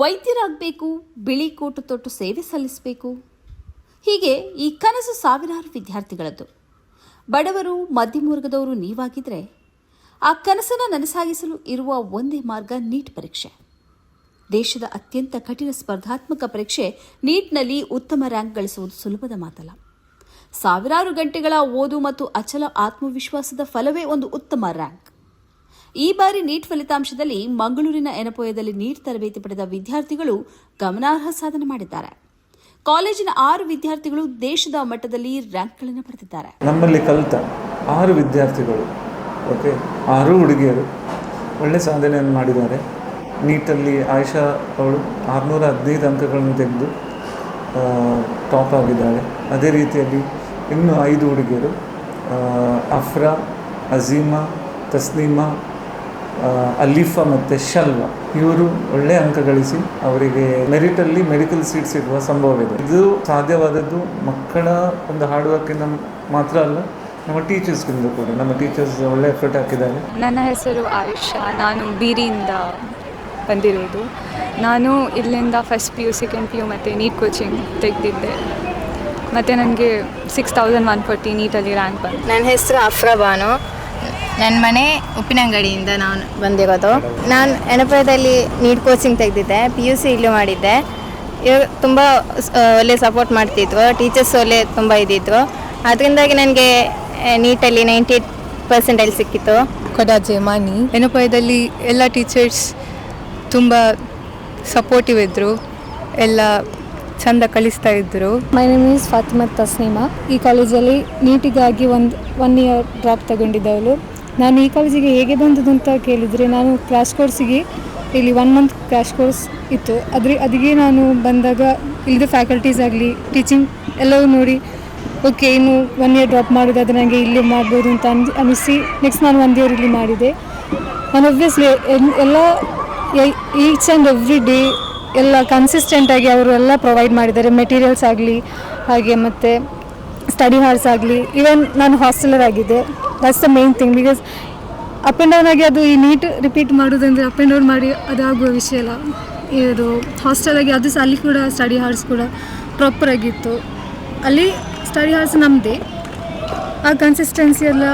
ವೈದ್ಯರಾಗಬೇಕು, ಬಿಳಿ ಕೋಟು ತೊಟ್ಟು ಸೇವೆ ಸಲ್ಲಿಸಬೇಕು. ಹೀಗೆ ಈ ಕನಸು ಸಾವಿರಾರು ವಿದ್ಯಾರ್ಥಿಗಳದ್ದು. ಬಡವರು, ಮಧ್ಯಮ ವರ್ಗದವರು ನೀವಾಗಿದ್ರೆ ಆ ಕನಸನ್ನು ನನಸಾಗಿಸಲು ಇರುವ ಒಂದೇ ಮಾರ್ಗ ನೀಟ್ ಪರೀಕ್ಷೆ. ದೇಶದ ಅತ್ಯಂತ ಕಠಿಣ ಸ್ಪರ್ಧಾತ್ಮಕ ಪರೀಕ್ಷೆ ನೀಟ್ನಲ್ಲಿ ಉತ್ತಮ ರ್ಯಾಂಕ್ ಗಳಿಸುವುದು ಸುಲಭದ ಮಾತಲ್ಲ. ಸಾವಿರಾರು ಗಂಟೆಗಳ ಓದು ಮತ್ತು ಅಚಲ ಆತ್ಮವಿಶ್ವಾಸದ ಫಲವೇ ಒಂದು ಉತ್ತಮ ರ್ಯಾಂಕ್. ಈ ಬಾರಿ ನೀಟ್ ಫಲಿತಾಂಶದಲ್ಲಿ ಮಂಗಳೂರಿನ ಎನಪೋಯದಲ್ಲಿ ನೀಟ್ ತರಬೇತಿ ಪಡೆದ ವಿದ್ಯಾರ್ಥಿಗಳು ಗಮನಾರ್ಹ ಸಾಧನೆ ಮಾಡಿದ್ದಾರೆ. ಕಾಲೇಜಿನ 6 ವಿದ್ಯಾರ್ಥಿಗಳು ದೇಶದ ಮಟ್ಟದಲ್ಲಿ ರ್ಯಾಂಕ್ಗಳನ್ನು ಪಡೆದಿದ್ದಾರೆ. ನಮ್ಮಲ್ಲಿ ಕಲಿತ 6 ವಿದ್ಯಾರ್ಥಿಗಳು, 6 ಹುಡುಗಿಯರು ಒಳ್ಳೆ ಸಾಧನೆಯನ್ನು ಮಾಡಿದ್ದಾರೆ. ನೀಟಲ್ಲಿ ಆಯಿಷಾ ಅವಳು 615 ಅಂಕಗಳನ್ನು ತೆಗೆದು ಟಾಪ್ ಆಗಿದ್ದಾಳೆ. ಅದೇ ರೀತಿಯಲ್ಲಿ ಇನ್ನೂ 5 ಹುಡುಗಿಯರು, ಅಫ್ರಾ, ಅಜೀಮಾ, ತಸ್ನೀಮಾ, ಅಲೀಫಾ ಮತ್ತು ಶಲ್ವಾ, ಇವರು ಒಳ್ಳೆಯ ಅಂಕ ಗಳಿಸಿ ಅವರಿಗೆ ಮೆರಿಟಲ್ಲಿ ಮೆಡಿಕಲ್ ಸೀಟ್ ಸಿಗುವ ಸಂಭವವಿದೆ. ಇದು ಸಾಧ್ಯವಾದದ್ದು ಮಕ್ಕಳ ಒಂದು ಹಾರ್ಡ್ ವರ್ಕಿಂದ ಮಾತ್ರ ಅಲ್ಲ, ನಮ್ಮ ಟೀಚರ್ಸ್ಗಿಂದ ಕೂಡ. ನಮ್ಮ ಟೀಚರ್ಸ್ ಒಳ್ಳೆ ಎಫರ್ಟ್ ಹಾಕಿದ್ದಾರೆ. ನನ್ನ ಹೆಸರು ಆಯುಷಾ, ನಾನು ಬೀರಿಯಿಂದ ಬಂದಿರೋದು. ನಾನು ಇಲ್ಲಿಂದ ಫಸ್ಟ್ PU, ಸೆಕೆಂಡ್ PU ಮತ್ತು ನೀಟ್ ಕೋಚಿಂಗ್ ತೆಗೆದಿದ್ದೆ. ಮತ್ತು ನನಗೆ 6140 ನೀಟಲ್ಲಿ ರ್ಯಾಂಕ್ ಬಂತು. ನನ್ನ ಹೆಸರು ಅಫ್ರಾ ಬಾನು, ನನ್ನ ಮನೆ ಉಪ್ಪಿನಂಗಡಿಯಿಂದ ನಾನು ಬಂದಿರೋದು. ನಾನು ಎನಪುರದಲ್ಲಿ ನೀಟ್ ಕೋಚಿಂಗ್ ತೆಗೆದಿದ್ದೆ, PUC ಇಲ್ಲೂ ಮಾಡಿದ್ದೆ. ಇವರು ತುಂಬ ಒಳ್ಳೆ ಸಪೋರ್ಟ್ ಮಾಡ್ತಿದ್ರು, ಟೀಚರ್ಸ್ ಒಳ್ಳೆ ತುಂಬ ಇದ್ದಿದ್ರು. ಅದರಿಂದಾಗಿ ನನಗೆ ನೀಟಲ್ಲಿ 98% ಸಿಕ್ಕಿತ್ತು. ಕೊಡಾಜೆ ಮಾನಿ. ಎನಪುರದಲ್ಲಿ ಎಲ್ಲ ಟೀಚರ್ಸ್ ತುಂಬ ಸಪೋರ್ಟಿವ್ ಇದ್ದರು, ಎಲ್ಲ ಚೆಂದ ಕಲಿಸ್ತಾ ಇದ್ದರು. My name is Fatima Tasneema. ಈ ಕಾಲೇಜಲ್ಲಿ ನೀಟಿಗಾಗಿ ಒನ್ ಇಯರ್ ಡ್ರಾಪ್ ತಗೊಂಡಿದ್ದವಳು. ನಾನು ಈ ಕಾಲೇಜಿಗೆ ಹೇಗೆ ಬಂದದ್ದು ಅಂತ ಕೇಳಿದರೆ, ನಾನು ಕ್ರ್ಯಾಶ್ ಕೋರ್ಸಿಗೆ ಇಲ್ಲಿ 1 ಮಂತ್ ಕ್ರ್ಯಾಶ್ ಕೋರ್ಸ್ ಇತ್ತು. ಅದಕ್ಕೆ ನಾನು ಬಂದಾಗ ಇಲ್ಲಿದ್ದು ಫ್ಯಾಕಲ್ಟೀಸ್ ಆಗಲಿ, ಟೀಚಿಂಗ್ ಎಲ್ಲವೂ ನೋಡಿ ಓಕೆ, ಇನ್ನು 1 ಇಯರ್ ಡ್ರಾಪ್ ಮಾಡೋದಾದರೆ ನನಗೆ ಇಲ್ಲಿ ಮಾಡ್ಬೋದು ಅಂತ ಅನಿಸಿ ನೆಕ್ಸ್ಟ್ ನಾನು 1 ಇಯರ್ ಇಲ್ಲಿ ಮಾಡಿದೆ. ನಾನು ಒಬ್ವಿಯಸ್ಲಿ ಎಲ್ಲ ಈಚ್ ಆ್ಯಂಡ್ ಎವ್ರಿ ಡೇ ಎಲ್ಲ ಕನ್ಸಿಸ್ಟೆಂಟಾಗಿ ಅವರು ಎಲ್ಲ ಪ್ರೊವೈಡ್ ಮಾಡಿದ್ದಾರೆ. ಮೆಟೀರಿಯಲ್ಸ್ ಆಗಲಿ, ಹಾಗೆ ಮತ್ತು ಸ್ಟಡಿ ಹಾರ್ಸ್ ಆಗಲಿ. ಈವನ್ ನಾನು ಹಾಸ್ಟೆಲರ್ ಆಗಿದೆ. That's the main thing. Because up and down ಆಗಿ ಅದು ಈ ನೀಟ್ ರಿಪೀಟ್ ಮಾಡೋದಂದರೆ ಅಪ್ ಆ್ಯಂಡ್ ಡೌನ್ ಮಾಡಿ ಅದಾಗುವ ವಿಷಯ ಅಲ್ಲ. ಇದು ಹಾಸ್ಟೆಲಾಗಿ ಅದು ಸಹ ಅಲ್ಲಿ ಕೂಡ ಸ್ಟಡಿ ಹಾರ್ಸ್ ಕೂಡ ಪ್ರಾಪರಾಗಿತ್ತು. ಅಲ್ಲಿ ಸ್ಟಡಿ ಹಾರ್ಸ್ ನಮ್ಮದೇ. ಆ ಕನ್ಸಿಸ್ಟೆನ್ಸಿ ಎಲ್ಲ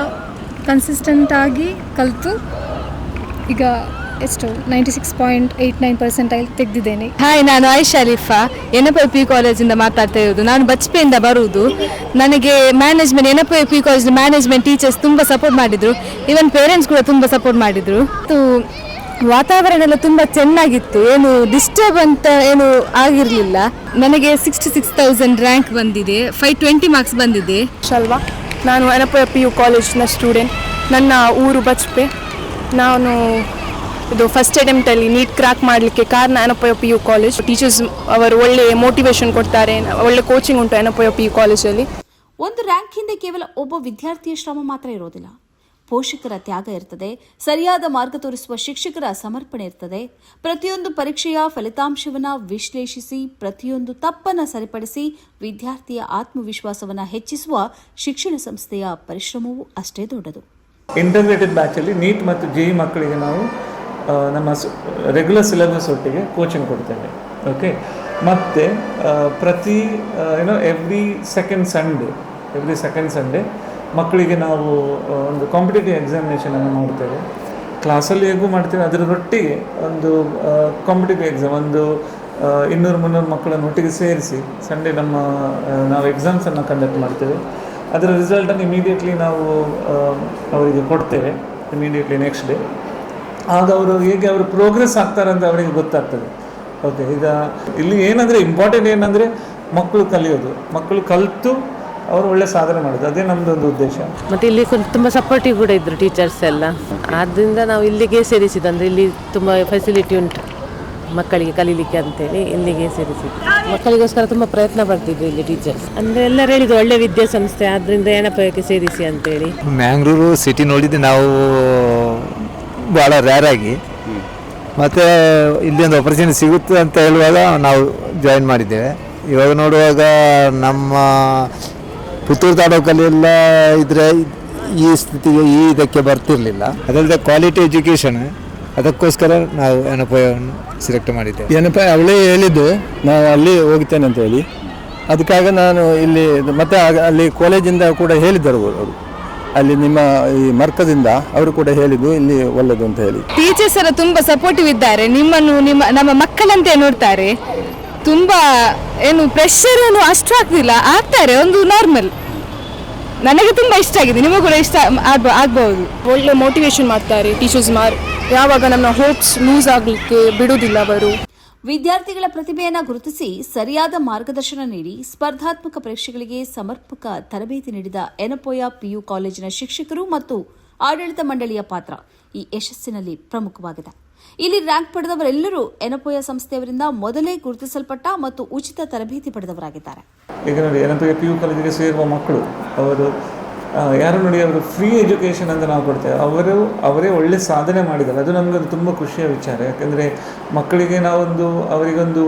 ಕನ್ಸಿಸ್ಟೆಂಟಾಗಿ ಕಲಿತು ಈಗ ಎಷ್ಟು 96.89% ತೆಗೆದಿದ್ದೇನೆ. ಹಾಯ್, ನಾನು ಆಯಿಷಾ ಅಲಿಫಾ, ಎನಪುರ PU ಕಾಲೇಜಿಂದ ಮಾತಾಡ್ತಾ ಇರೋದು. ನಾನು ಬಜ್ಪೆಯಿಂದ ಬರುವುದು. ನನಗೆ ಮ್ಯಾನೇಜ್ಮೆಂಟ್, ಎನಪುರ PU ಕಾಲೇಜಿನ ಮ್ಯಾನೇಜ್ಮೆಂಟ್ ಟೀಚರ್ಸ್ ತುಂಬ ಸಪೋರ್ಟ್ ಮಾಡಿದರು. ಈವನ್ ಪೇರೆಂಟ್ಸ್ ಕೂಡ ತುಂಬ ಸಪೋರ್ಟ್ ಮಾಡಿದರು. ವಾತಾವರಣ ಎಲ್ಲ ತುಂಬ ಚೆನ್ನಾಗಿತ್ತು, ಏನು ಡಿಸ್ಟರ್ಬ್ ಅಂತ ಏನು ಆಗಿರಲಿಲ್ಲ. ನನಗೆ 66,000 ರ್ಯಾಂಕ್ ಬಂದಿದೆ, 520 ಮಾರ್ಕ್ಸ್ ಬಂದಿದೆ. ಶಲ್ವಾ, ನಾನು ಎನಪುರ PU ಕಾಲೇಜಿನ ಸ್ಟೂಡೆಂಟ್. ನನ್ನ ಊರು ಬಜ್ಪೆ. ನಾನು ಇದು ಫಸ್ಟ್ ಅಟೆಂಪ್ಟಲ್ಲಿ ನೀಟ್ ಕ್ರ್ಯಾಕ್ ಮಾಡಲಿಕ್ಕೆ ಕಾರಣ ಎನಪುರ PU ಕಾಲೇಜ್. ಟೀಚರ್ಸ್ ಅವರು ಒಳ್ಳೆ ಮೋಟಿವೇಶನ್ ಕೊಡ್ತಾರೆ, ಒಳ್ಳೆ ಕೋಚಿಂಗ್ ಉಂಟು ಎನಪುರ PU ಕಾಲೇಜಲ್ಲಿ. ಒಂದು ರ್ಯಾಂಕ್ ಹಿಂದೆ ಕೇವಲ ಒಬ್ಬ ವಿದ್ಯಾರ್ಥಿಯ ಶ್ರಮ ಮಾತ್ರ ಇರೋದಿಲ್ಲ. ಪೋಷಕರ ತ್ಯಾಗ ಇರ್ತದೆ, ಸರಿಯಾದ ಮಾರ್ಗ ತೋರಿಸುವ ಶಿಕ್ಷಕರ ಸಮರ್ಪಣೆ ಇರ್ತದೆ. ಪ್ರತಿಯೊಂದು ಪರೀಕ್ಷೆಯ ಫಲಿತಾಂಶವನ್ನು ವಿಶ್ಲೇಷಿಸಿ ಪ್ರತಿಯೊಂದು ತಪ್ಪನ್ನು ಸರಿಪಡಿಸಿ ವಿದ್ಯಾರ್ಥಿಯ ಆತ್ಮವಿಶ್ವಾಸವನ್ನು ಹೆಚ್ಚಿಸುವ ಶಿಕ್ಷಣ ಸಂಸ್ಥೆಯ ಪರಿಶ್ರಮವೂ ಅಷ್ಟೇ ದೊಡ್ಡದು. ಇಂಟಗ್ರೇಟೆಡ್ ಬ್ಯಾಚಲ್ಲಿ ನೀಟ್ ಮತ್ತು JEE ಮಕ್ಕಳಿಗೆ ನಾವು ನಮ್ಮ ರೆಗ್ಯುಲರ್ ಸಿಲೆಬಸ್ ಒಟ್ಟಿಗೆ ಕೋಚಿಂಗ್ ಕೊಡ್ತೇವೆ. ಮತ್ತು ಪ್ರತಿ ಎವ್ರಿ ಸೆಕೆಂಡ್ ಸಂಡೇ ಮಕ್ಕಳಿಗೆ ನಾವು ಒಂದು ಕಾಂಪಿಟೇಟಿವ್ ಎಕ್ಸಾಮಿನೇಷನನ್ನು ಮಾಡ್ತೇವೆ. ಕ್ಲಾಸಲ್ಲಿ ಹೇಗೂ ಮಾಡ್ತೇವೆ, ಅದರೊಟ್ಟಿಗೆ ಒಂದು ಕಾಂಪಿಟೇಟಿವ್ ಎಕ್ಸಾಮ್, ಒಂದು 200-300 ಮಕ್ಕಳನ್ನು ಒಟ್ಟಿಗೆ ಸೇರಿಸಿ ಸಂಡೇ ನಾವು ಎಕ್ಸಾಮ್ಸನ್ನು ಕಂಡಕ್ಟ್ ಮಾಡ್ತೇವೆ. ಅದರ ರಿಸಲ್ಟನ್ನು ಇಮಿಡಿಯೇಟ್ಲಿ ನಾವು ಅವರಿಗೆ ಕೊಡ್ತೇವೆ, ಇಮಿಡಿಯೇಟ್ಲಿ ನೆಕ್ಸ್ಟ್ ಡೇ. ಆಗ ಹೇಗೆ ಅವರು ಪ್ರೋಗ್ರೆಸ್ ಆಗ್ತಾರೆ ಅಂತ ಅವರಿಗೆ ಗೊತ್ತಾಗ್ತದೆ. ಈಗ ಇಲ್ಲಿ ಇಂಪಾರ್ಟೆಂಟ್ ಏನಂದರೆ ಮಕ್ಕಳು ಕಲಿಯೋದು, ಮಕ್ಕಳು ಕಲಿತು ಅವರು ಒಳ್ಳೆ ಸಾಧನೆ ಮಾಡೋದು, ಅದೇ ನಮ್ಮದೊಂದು ಉದ್ದೇಶ. ಮತ್ತು ಇಲ್ಲಿ ತುಂಬ ಸಪೋರ್ಟಿವ್ ಕೂಡ ಇದ್ದರು ಟೀಚರ್ಸ್ ಎಲ್ಲ. ಆದ್ದರಿಂದ ನಾವು ಇಲ್ಲಿಗೆ ಸೇರಿಸಿದ್ದು, ಅಂದರೆ ಇಲ್ಲಿ ತುಂಬ ಫೆಸಿಲಿಟಿ ಉಂಟು ಮಕ್ಕಳಿಗೆ ಕಲೀಲಿಕ್ಕೆ ಅಂತೇಳಿ ಇಲ್ಲಿಗೆ ಸೇರಿಸಿದ್ದು. ಮಕ್ಕಳಿಗೋಸ್ಕರ ತುಂಬ ಪ್ರಯತ್ನ ಪಡ್ತಿದ್ರು ಇಲ್ಲಿ ಟೀಚರ್ಸ್. ಅಂದರೆ ಎಲ್ಲರೂ ಹೇಳಿದ್ರು ಒಳ್ಳೆ ವಿದ್ಯಾಸಂಸ್ಥೆ, ಆದ್ದರಿಂದ ಎನಪುರಕ್ಕೆ ಸೇರಿಸಿ ಅಂತೇಳಿ. ಮ್ಯಾಂಗ್ಳೂರು ಸಿಟಿ ನೋಡಿದ್ದು ನಾವು ಭಾಳ ರೇರಾಗಿ, ಮತ್ತು ಇಲ್ಲಿ ಒಂದು ಆಪರ್ಚುನಿಟಿ ಸಿಗುತ್ತೆ ಅಂತ ಹೇಳುವಾಗ ನಾವು ಜಾಯಿನ್ ಮಾಡಿದ್ದೇವೆ. ಇವಾಗ ನೋಡುವಾಗ ನಮ್ಮ ಪುತ್ತೂರು ತಾಲೂಕಲ್ಲೆಲ್ಲ ಇದ್ದರೆ ಈ ಸ್ಥಿತಿಗೆ ಇದಕ್ಕೆ ಬರ್ತಿರಲಿಲ್ಲ. ಅದಲ್ಲದೆ ಕ್ವಾಲಿಟಿ ಎಜುಕೇಷನ್ ಅದಕ್ಕೋಸ್ಕರ ನಾವು ಎನಪೋಯವನ್ನು ಸೆಲೆಕ್ಟ್ ಮಾಡಿದ್ದೇವೆ. ಏನಪ್ಪ ಅವಳೇ ಹೇಳಿದ್ದು ನಾನು ಅಲ್ಲಿ ಹೋಗ್ತೇನೆ ಅಂತ ಹೇಳಿ, ಅದಕ್ಕಾಗಿ ನಾನು ಇಲ್ಲಿ ಮತ್ತೆ ಅಲ್ಲಿ ಕಾಲೇಜಿಂದ ಕೂಡ ಹೇಳಿದ್ದರು ಅವರು, ಅಲ್ಲಿ ನಿಮ್ಮ ಈ ಮರ್ಕದಿಂದ ಅವರು ಕೂಡ ಹೇಳಿದ್ದು ಇಲ್ಲಿ ಒಳ್ಳೆಯದು ಅಂತ ಹೇಳಿ. ಟೀಚರ್ಸ್ ಎಲ್ಲ ತುಂಬಾ ಸಪೋರ್ಟಿವ್ ಇದ್ದಾರೆ, ನಿಮ್ಮನ್ನು ನಮ್ಮ ಮಕ್ಕಳಂತೆ ನೋಡ್ತಾರೆ. ತುಂಬಾ ಏನು ಪ್ರೆಷರ್ ಏನು ಅಷ್ಟು ಆಗ್ತಾರೆ, ಒಂದು ನಾರ್ಮಲ್. ನನಗೆ ತುಂಬಾ ಇಷ್ಟ ಆಗಿದೆ, ನಿಮಗೂ ಕೂಡ ಇಷ್ಟ ಆಗ್ಬಹುದು. ಒಳ್ಳೆ ಮೋಟಿವೇಶನ್ ಮಾಡ್ತಾರೆ ಟೀಚರ್ಸ್ ಯಾವಾಗ ನಮ್ಮ ಹೋಪ್ಸ್ ಲೂಸ್ ಆಗಲಿಕ್ಕೆ ಬಿಡುವುದಿಲ್ಲ ಅವರು. ವಿದ್ಯಾರ್ಥಿಗಳ ಪ್ರತಿಭೆಯನ್ನು ಗುರುತಿಸಿ ಸರಿಯಾದ ಮಾರ್ಗದರ್ಶನ ನೀಡಿ ಸ್ಪರ್ಧಾತ್ಮಕ ಪರೀಕ್ಷೆಗಳಿಗೆ ಸಮರ್ಪಕ ತರಬೇತಿ ನೀಡಿದ ಎನಪೋಯ ಪಿಯು ಕಾಲೇಜಿನ ಶಿಕ್ಷಕರು ಮತ್ತು ಆಡಳಿತ ಮಂಡಳಿಯ ಪಾತ್ರ ಈ ಯಶಸ್ಸಿನಲ್ಲಿ ಪ್ರಮುಖವಾಗಿದೆ. ಇಲ್ಲಿ ರ್ಯಾಂಕ್ ಪಡೆದವರೆಲ್ಲರೂ ಎನಪೋಯ ಸಂಸ್ಥೆಯವರಿಂದ ಮೊದಲೇ ಗುರುತಿಸಲ್ಪಟ್ಟ ಮತ್ತು ಉಚಿತ ತರಬೇತಿ ಪಡೆದವರಾಗಿದ್ದಾರೆ. ಈಗ ನೋಡಿ, ಎನಪೋಯ ಪಿಯು ಕಾಲೇಜಿಗೆ ಸೇರುವ ಮಕ್ಕಳು ಅವರು ಯಾರು ನೋಡಿ, ಅವರು ಫ್ರೀ ಎಜುಕೇಷನ್ ಅಂತ ನಾವು ಕೊಡ್ತೇವೆ. ಅವರೇ ಒಳ್ಳೆ ಸಾಧನೆ ಮಾಡಿದ್ದಾರೆ. ಅದು ನಮಗದು ತುಂಬ ಖುಷಿಯ ವಿಚಾರ. ಯಾಕೆಂದರೆ ಮಕ್ಕಳಿಗೆ ನಾವೊಂದು ಅವರಿಗೊಂದು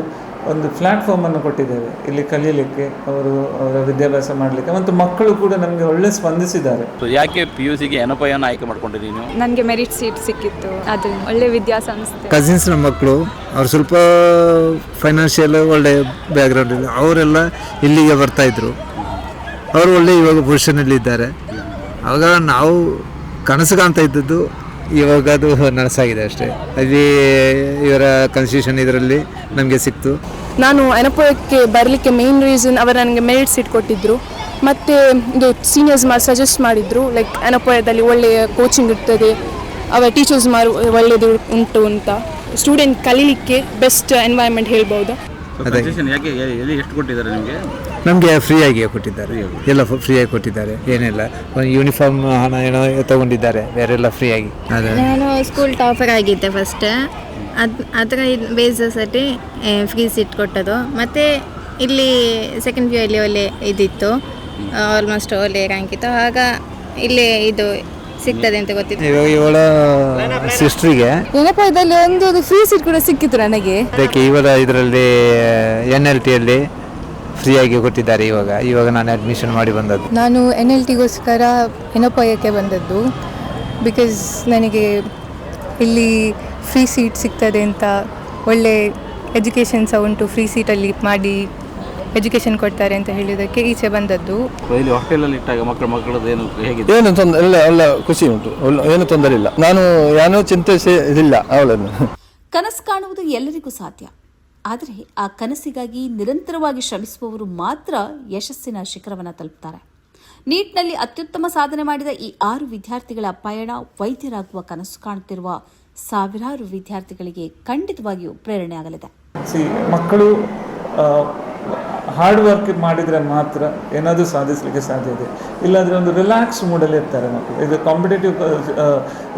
ಪ್ಲ್ಯಾಟ್ಫಾರ್ಮನ್ನು ಕೊಟ್ಟಿದ್ದೇವೆ ಇಲ್ಲಿ ಕಲಿಯಲಿಕ್ಕೆ, ಅವರ ವಿದ್ಯಾಭ್ಯಾಸ ಮಾಡಲಿಕ್ಕೆ, ಮತ್ತು ಮಕ್ಕಳು ಕೂಡ ನಮಗೆ ಒಳ್ಳೆ ಸ್ಪಂದಿಸಿದ್ದಾರೆ. ಯಾಕೆ PUCಗೆ ಎನಪೋಯನ ಆಯ್ಕೆ ಮಾಡ್ಕೊಂಡಿದ್ದೀವಿ ನೀವು? ನನಗೆ ಮೆರಿಟ್ ಸೀಟ್ ಸಿಕ್ಕಿತ್ತು, ಅದು ಒಳ್ಳೆ ವಿದ್ಯಾಸಂಸ್ಥೆ. ಕಸಿನ್ಸ್ನ ಮಕ್ಕಳು ಅವ್ರು ಸ್ವಲ್ಪ ಫೈನಾನ್ಷಿಯಲ್ ಒಳ್ಳೆ ಬ್ಯಾಕ್ಗ್ರೌಂಡ್ ಇಲ್ಲ, ಅವರೆಲ್ಲ ಇಲ್ಲಿಗೆ ಬರ್ತಾಯಿದ್ರು. ಅವರು ಒಳ್ಳೆ ಇವಾಗ ಪೊಸಿಷನಲ್ಲಿ ಇದ್ದಾರೆ. ಆವಾಗ ನಾವು ಕನಸು ಕಾಣ್ತಾ ಇದ್ದದ್ದು ಇವಾಗ ಅದು ನನಸಾಗಿದೆ ಅಷ್ಟೇ. ಅಲ್ಲಿ ಇವರ ಕನ್ಸ್ಟಿಟ್ಯೂಷನ್ ಇದರಲ್ಲಿ ನಮಗೆ ಸಿಕ್ತು. ನಾನು ಎನಪೋಯಕ್ಕೆ ಬರಲಿಕ್ಕೆ ಮೇನ್ ರೀಸನ್ ಅವರು ನನಗೆ ಮೆರಿಟ್ ಸೀಟ್ ಕೊಟ್ಟಿದ್ದರು, ಮತ್ತು ಇದು ಸೀನಿಯರ್ಸ್ ಸಜೆಸ್ಟ್ ಮಾಡಿದರು, ಲೈಕ್ ಎನಪೋಯದಲ್ಲಿ ಒಳ್ಳೆಯ ಕೋಚಿಂಗ್ ಇರ್ತದೆ, ಅವರ ಟೀಚರ್ಸ್ ಒಳ್ಳೆಯದು ಉಂಟು ಅಂತ, ಸ್ಟೂಡೆಂಟ್ ಕಲೀಲಿಕ್ಕೆ ಬೆಸ್ಟ್ ಎನ್ವೈರ್ಮೆಂಟ್ ಹೇಳ್ಬೋದು. ಎಷ್ಟು ಕೊಟ್ಟಿದ್ದಾರೆ ನಿಮಗೆ? ನಮಗೆ ಫ್ರೀಯಾಗಿ ಕೊಟ್ಟಿದ್ದಾರೆ, ಎಲ್ಲ ಫ್ರೀಯಾಗಿ ಕೊಟ್ಟಿದ್ದಾರೆ. ಏನಿಲ್ಲ, ಯೂನಿಫಾರ್ಮ್ ಹಣ ಏನೋ ತಗೊಂಡಿದ್ದಾರೆ, ಬೇರೆಲ್ಲ ಫ್ರೀಯಾಗಿ. ನಾನು ಸ್ಕೂಲ್ ಟಾಪರ್ ಆಗಿದ್ದೆ ಫಸ್ಟ್, ಅದರ ಬೇಸಸಲ್ಲಿ ಫ್ರೀ ಸೀಟ್ ಕೊಟ್ಟದು. ಮತ್ತು ಇಲ್ಲಿ ಸೆಕೆಂಡ್ PU ಅಲ್ಲಿ ಒಳ್ಳೆ ಇದಿತ್ತು, ಆಲ್ಮೋಸ್ಟ್ ಒಳ್ಳೆ ರ್ಯಾಂಕ್ ಇತ್ತು, ಆಗ ಇಲ್ಲಿ ಇದು ಸಿಗ್ತದೆ ಅಂತ ಗೊತ್ತಿತ್ತು. ಇವಾಗ ಇವಳ ಸಿಸ್ಟ್ರಿಗೆ ಎನಪೋಯದಲ್ಲಿ ಒಂದು ಫ್ರೀ ಸೀಟ್ ಕೂಡ ಸಿಕ್ಕಿತ್ತು ನನಗೆ. ಅದಕ್ಕೆ ಇವರ ಇದರಲ್ಲಿ NLTಯಲ್ಲಿ ಫ್ರೀಯಾಗಿ ಕೊಟ್ಟಿದ್ದಾರೆ. ಇವಾಗ ನಾನು ಅಡ್ಮಿಷನ್ ಮಾಡಿ ಬಂದದ್ದು. ನಾನು NLTಗೋಸ್ಕರ ಎನಪೋಯಕ್ಕೆ ಬಂದದ್ದು, ಬಿಕಾಸ್ ನನಗೆ ಇಲ್ಲಿ ಫ್ರೀ ಸೀಟ್ ಸಿಗ್ತದೆ ಅಂತ, ಒಳ್ಳೆ ಎಜುಕೇಷನ್ ಸಹ ಉಂಟು, ಫ್ರೀ ಸೀಟಲ್ಲಿ ಮಾಡಿ ಎಜುಕೇಷನ್ ಕೊಡ್ತಾರೆ ಅಂತ ಹೇಳಿದ್ದಕ್ಕೆ ಈಚೆ ಬಂದದ್ದು. ಹಾಸ್ಟೆಲಲ್ಲಿ ಇಟ್ಟಾಗ ಮಕ್ಕಳದ್ದು ಏನು ತೊಂದರೆ ಇಲ್ಲ, ಒಳ್ಳೆ ಖುಷಿ ಉಂಟು, ಏನು ತೊಂದರೆ ಇಲ್ಲ. ನಾನು ಏನೂ ಚಿಂತಿಸಿಲ್ಲ ಅವಳನ್ನು. ಕನಸು ಕಾಣುವುದು ಎಲ್ಲರಿಗೂ ಸಾಧ್ಯ, ಆದರೆ ಆ ಕನಸಿಗಾಗಿ ನಿರಂತರವಾಗಿ ಶ್ರಮಿಸುವವರು ಮಾತ್ರ ಯಶಸ್ಸಿನ ಶಿಖರವನ್ನು ತಲುಪುತ್ತಾರೆ. ನೀಟ್ನಲ್ಲಿ ಅತ್ಯುತ್ತಮ ಸಾಧನೆ ಮಾಡಿದ ಈ 6 ವಿದ್ಯಾರ್ಥಿಗಳ ಪಯಣ ವೈದ್ಯರಾಗುವ ಕನಸು ಕಾಣುತ್ತಿರುವ ಸಾವಿರಾರು ವಿದ್ಯಾರ್ಥಿಗಳಿಗೆ ಖಂಡಿತವಾಗಿಯೂ ಪ್ರೇರಣೆಯಾಗಲಿದೆ. ಮಕ್ಕಳು ಹಾರ್ಡ್ ವರ್ಕ್ ಮಾಡಿದರೆ ಮಾತ್ರ ಏನಾದರೂ ಸಾಧಿಸಲಿಕ್ಕೆ ಸಾಧ್ಯ ಇದೆ. ಇಲ್ಲಾಂದರೆ ಒಂದು ರಿಲ್ಯಾಕ್ಸ್ ಮೂಡಲ್ಲಿ ಇರ್ತಾರೆ ಮಕ್ಕಳು. ಇದು ಕಾಂಪಿಟೇಟಿವ್,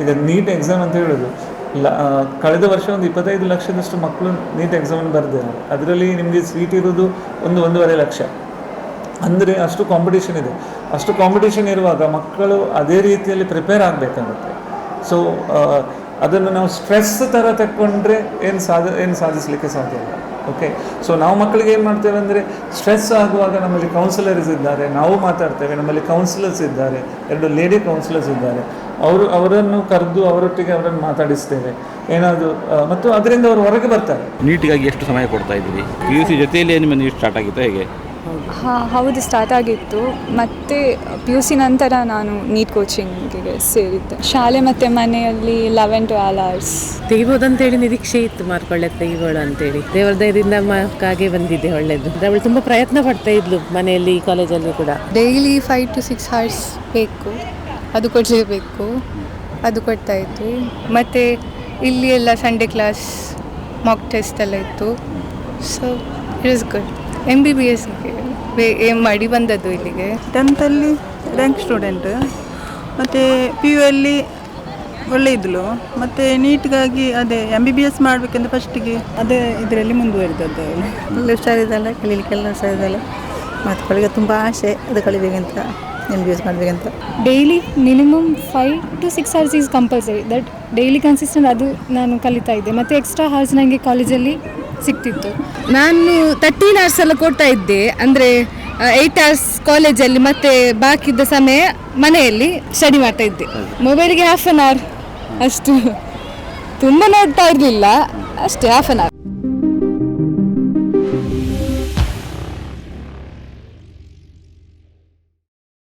ಈಗ ನೀಟ್ ಎಕ್ಸಾಮ್ ಅಂತ ಹೇಳೋದು, ಕಳೆದ ವರ್ಷ ಒಂದು 25 ಲಕ್ಷದಷ್ಟು ಮಕ್ಕಳು ನೀಟ್ ಎಕ್ಸಾಮನ್ನು ಬರೆದಿದ್ದಾರೆ. ಅದರಲ್ಲಿ ನಿಮಗೆ ಸೀಟ್ ಇರೋದು 1-1.5 ಲಕ್ಷ. ಅಂದರೆ ಅಷ್ಟು ಕಾಂಪಿಟೇಷನ್ ಇದೆ. ಅಷ್ಟು ಕಾಂಪಿಟೇಷನ್ ಇರುವಾಗ ಮಕ್ಕಳು ಅದೇ ರೀತಿಯಲ್ಲಿ ಪ್ರಿಪೇರ್ ಆಗಬೇಕಾಗುತ್ತೆ. ಸೊ ಅದನ್ನು ನಾವು ಸ್ಟ್ರೆಸ್ ಥರ ತಗೊಂಡ್ರೆ ಏನು ಸಾಧಿಸಲಿಕ್ಕೆ ಸಾಧ್ಯ ಇಲ್ಲ. ಓಕೆ, ಸೊ ನಾವು ಮಕ್ಕಳಿಗೆ ಏನು ಮಾಡ್ತೇವೆ ಅಂದರೆ, ಸ್ಟ್ರೆಸ್ ಆಗುವಾಗ ನಮ್ಮಲ್ಲಿ ಕೌನ್ಸಿಲರ್ಸ್ ಇದ್ದಾರೆ, ನಾವು ಮಾತಾಡ್ತೇವೆ, ನಮ್ಮಲ್ಲಿ ಕೌನ್ಸಿಲರ್ಸ್ ಇದ್ದಾರೆ, 2 ಲೇಡಿ ಕೌನ್ಸಿಲರ್ಸ್ ಇದ್ದಾರೆ, ಅವರನ್ನು ಕರೆದು ಅವರೊಟ್ಟಿಗೆ ಅವರನ್ನು ಮಾತಾಡಿಸ್ತೇವೆ ಏನಾದರೂ, ಮತ್ತು ಅದರಿಂದ ಅವರು ಹೊರಗೆ ಬರ್ತಾರೆ. ನೀಟಿಗಾಗಿ ಎಷ್ಟು ಸಮಯ ಕೊಡ್ತಾ ಇದ್ದೀವಿ? PUC ಜೊತೆಯಲ್ಲಿ ನಿಮ್ಮ ನೀಟ್ ಸ್ಟಾರ್ಟ್ ಆಗಿತ್ತು ಹೇಗೆ? ಹೌದು, ಸ್ಟಾರ್ಟ್ ಆಗಿತ್ತು. ಮತ್ತು PUC ನಂತರ ನಾನು ನೀಟ್ ಕೋಚಿಂಗಿಗೆ ಸೇರಿದ್ದೆ. ಶಾಲೆ ಮತ್ತು ಮನೆಯಲ್ಲಿ 11 to 12 hours ತೆಗಿಬೋದಂತೇಳಿ ನಿರೀಕ್ಷೆ ಇತ್ತು, ಮಾರ್ಕ್ ಒಳ್ಳೆ ತೆಗಿಬೋಳು ಅಂತೇಳಿ. ದೇವರ ದಯದಿಂದ ಮಾರ್ಕಾಗೆ ಬಂದಿದ್ದೆ, ಒಳ್ಳೆಯದು. ಅವಳು ತುಂಬ ಪ್ರಯತ್ನ ಪಡ್ತಾ ಇದ್ಲು ಮನೆಯಲ್ಲಿ, ಕಾಲೇಜಲ್ಲಿ ಕೂಡ. ಡೈಲಿ 5 to 6 hours ಬೇಕು, ಅದು ಕೊಡಲೇಬೇಕು, ಅದು ಕೊಡ್ತಾಯಿತ್ತು. ಮತ್ತು ಇಲ್ಲಿ ಎಲ್ಲ ಸಂಡೇ ಕ್ಲಾಸ್, ಮಾಕ್ ಟೆಸ್ಟ್ ಎಲ್ಲ ಇತ್ತು. So it was good. MBBSಗೆ ಏಮ್ ಮಾಡಿ ಬಂದದ್ದು ಇಲ್ಲಿಗೆ. 10th ಅಲ್ಲಿ ರ್ಯಾಂಕ್ ಸ್ಟೂಡೆಂಟ್, ಮತ್ತು PU ಅಲ್ಲಿ ಒಳ್ಳೆ ಇದ್ಲು. ಮತ್ತು ನೀಟ್ಗಾಗಿ ಅದೇ MBBS ಮಾಡಬೇಕಂತ ಫಸ್ಟಿಗೆ ಅದೇ ಇದರಲ್ಲಿ ಮುಂದುವರಿದದ್ದು. ಒಳ್ಳೆ ಹುಷಾರಿದ್ದಲ್ಲ, ಕಲೀಲಿಕ್ಕೆಲ್ಲ ಹುಷಾರಿದ್ದಲ್ಲ, ಮಕ್ಕಳಿಗೆ ತುಂಬ ಆಸೆ ಅದು ಕಲಿಬೇಕಂತ, MBBS ಮಾಡಬೇಕಂತ. Daily minimum 5 to 6 hours is compulsory. That daily consistent ಅದು ನಾನು ಕಲಿತಾ ಇದ್ದೆ. ಮತ್ತು ಎಕ್ಸ್ಟ್ರಾ ಹಾರ್ಸ್ ನನಗೆ ಕಾಲೇಜಲ್ಲಿ ಸಿಗ್ತಿತ್ತು. ನಾನು 13 hours ಎಲ್ಲ ಕೊಡ್ತಾ ಇದ್ದೆ, ಅಂದರೆ 8 hours ಕಾಲೇಜಲ್ಲಿ, ಮತ್ತು ಬಾಕಿದ್ದ ಸಮಯ ಮನೆಯಲ್ಲಿ ಸ್ಟಡಿ ಮಾಡ್ತಾ ಇದ್ದೆ. ಮೊಬೈಲಿಗೆ 1/2 hour ಅಷ್ಟು. ತುಂಬ ನೋಡ್ತಾ ಇರಲಿಲ್ಲ, ಅಷ್ಟೇ ಹಾಫ್ ಆನ್ ಅವರ್.